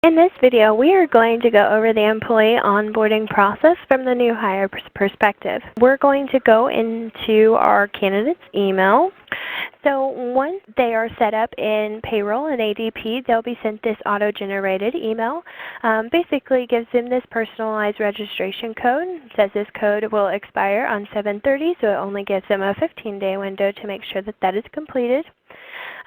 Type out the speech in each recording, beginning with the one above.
In this video, we are going to go over the employee onboarding process from the new hire perspective. We're going to go into our candidate's email. So once they are set up in payroll and ADP, they'll be sent this auto-generated email. Basically gives them this personalized registration code. It says this code will expire on 7/30, so it only gives them a 15-day window to make sure that that is completed.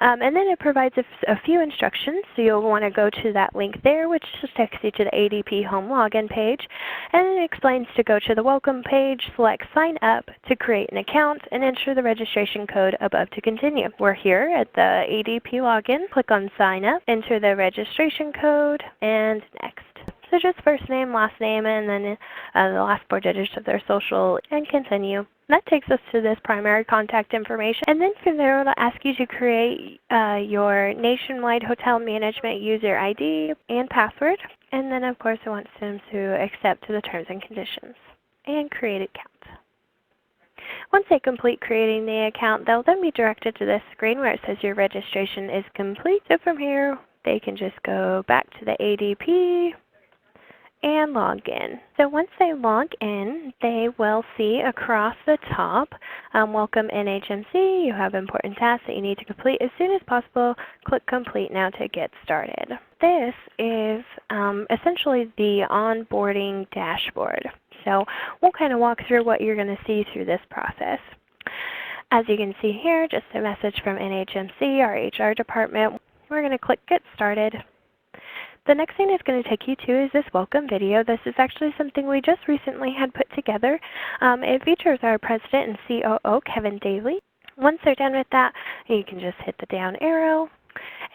And then it provides a few instructions, so you'll want to go to that link there, which just takes you to the ADP home login page. And it explains to go to the welcome page, select sign up to create an account, and enter the registration code above to continue. We're here at the ADP login. Click on sign up, enter the registration code, and next. So just first name, last name, and then the last four digits of their social, and continue. That takes us to this primary contact information. And then from there, it'll ask you to create your nationwide hotel management user ID and password. And then, of course, it wants them to accept the terms and conditions and create an account. Once they complete creating the account, they'll then be directed to this screen where it says your registration is complete. So from here, they can just go back to the ADP and log in. So once they log in, they will see across the top, welcome NHMC, you have important tasks that you need to complete as soon as possible. Click complete now to get started. This is essentially the onboarding dashboard. So we'll kind of walk through what you're going to see through this process. As you can see here, just a message from NHMC, our HR department. We're going to click get started. The next thing it's going to take you to is this welcome video. This is actually something we just recently had put together. It features our president and COO, Kevin Daly. Once they're done with that, you can just hit the down arrow.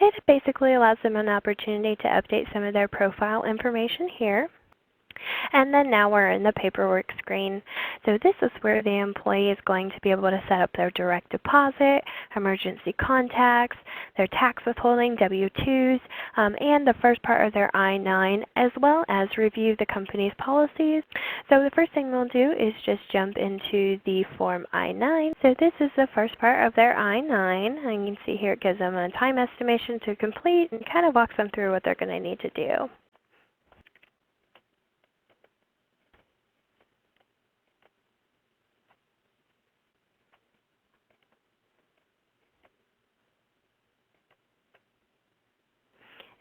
It basically allows them an opportunity to update some of their profile information here. And then now we're in the paperwork screen. So this is where the employee is going to be able to set up their direct deposit, emergency contacts, their tax withholding, W-2s, and the first part of their I-9, as well as review the company's policies. So the first thing we'll do is just jump into the Form I-9. So this is the first part of their I-9. And you can see here it gives them a time estimation to complete and kind of walks them through what they're going to need to do.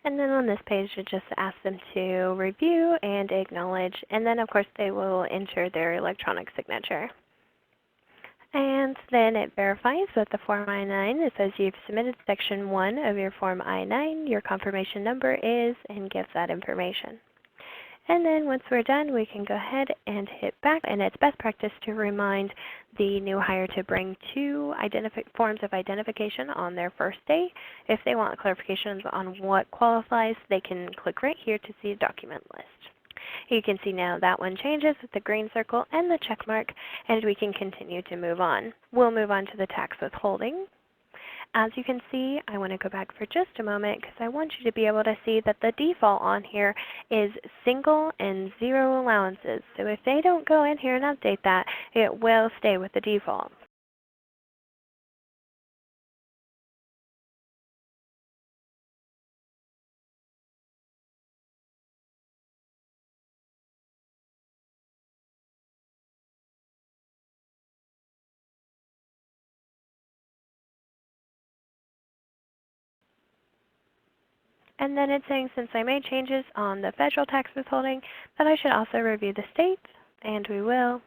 And then on this page, it just asks them to review and acknowledge. And then, of course, they will enter their electronic signature. And then it verifies with the Form I-9. It says you've submitted Section 1 of your Form I-9. Your confirmation number is, and gives that information. And then once we're done, we can go ahead and hit back. And it's best practice to remind the new hire to bring two forms of identification on their first day. If they want clarifications on what qualifies, they can click right here to see a document list. You can see now that one changes with the green circle and the check mark, and we can continue to move on. We'll move on to the tax withholding. As you can see, I want to go back for just a moment because I want you to be able to see that the default on here is single and zero allowances. So if they don't go in here and update that, it will stay with the default. And then it's saying since I made changes on the federal tax withholding, that I should also review the state, and we will.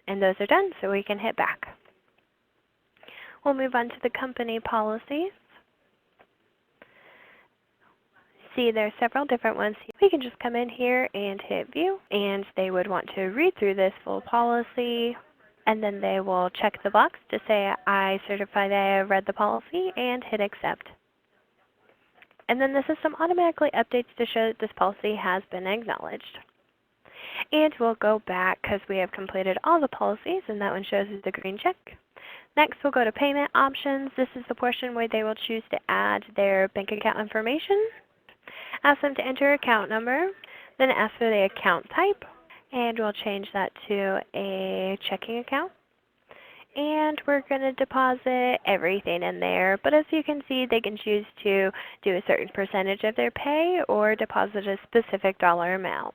And those are done, so we can hit back. We'll move on to the company policies. See, there are several different ones. We can just come in here and hit view, and they would want to read through this full policy, and then they will check the box to say, I certify that I have read the policy, and hit accept. And then the system automatically updates to show that this policy has been acknowledged. And we'll go back because we have completed all the policies, and that one shows us the green check. Next, we'll go to payment options. This is the portion where they will choose to add their bank account information. Ask them to enter account number, then ask for the account type, And we'll change that to a checking account. And we're going to deposit everything in there. But as you can see, they can choose to do a certain percentage of their pay or deposit a specific dollar amount.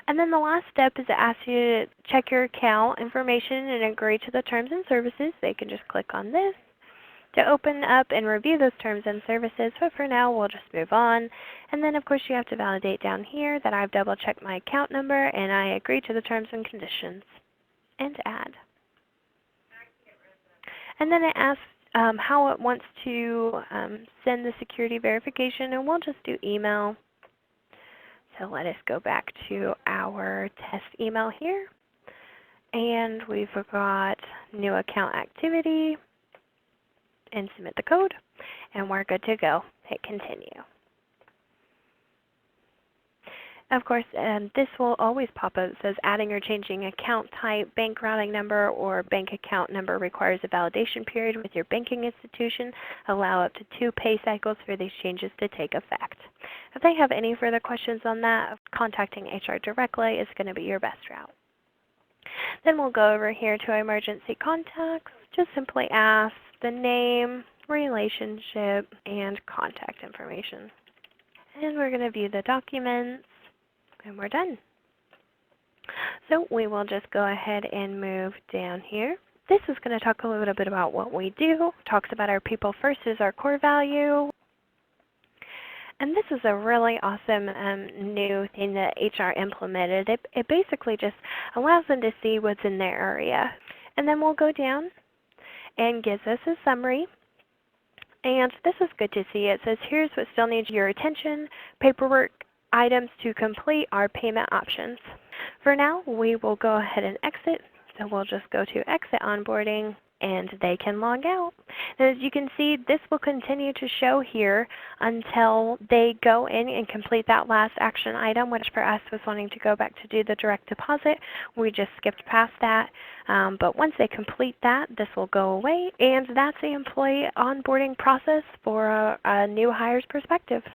And then the last step is to ask you to check your account information and agree to the terms and services. They can just click on this to open up and review those terms and services. But for now, we'll just move on. And then, of course, you have to validate down here that I've double-checked my account number and I agree to the terms and conditions. And add. And then it asks how it wants to send the security verification, and we'll just do email. So let us go back to our test email here. And we've got new account activity and submit the code. And we're good to go. Hit continue. Of course, this will always pop up. It says adding or changing account type, bank routing number, or bank account number requires a validation period with your banking institution. Allow up to 2 pay cycles for these changes to take effect. If they have any further questions on that, contacting HR directly is going to be your best route. Then we'll go over here to emergency contacts. Just simply ask the name, relationship, and contact information. And we're going to view the documents. And we're done. So we will just go ahead and move down here. This is going to talk a little bit about what we do. It talks about our people first is our core value. And this is a really awesome new thing that HR implemented. It basically just allows them to see what's in their area. And then we'll go down and gives us a summary. And this is good to see. It says here's what still needs your attention. Paperwork items to complete our payment options. For now, we will go ahead and exit. So we'll just go to exit onboarding and they can log out. And as you can see, this will continue to show here until they go in and complete that last action item, which for us was wanting to go back to do the direct deposit. We just skipped past that. But once they complete that, this will go away. And that's the employee onboarding process for a new hire's perspective.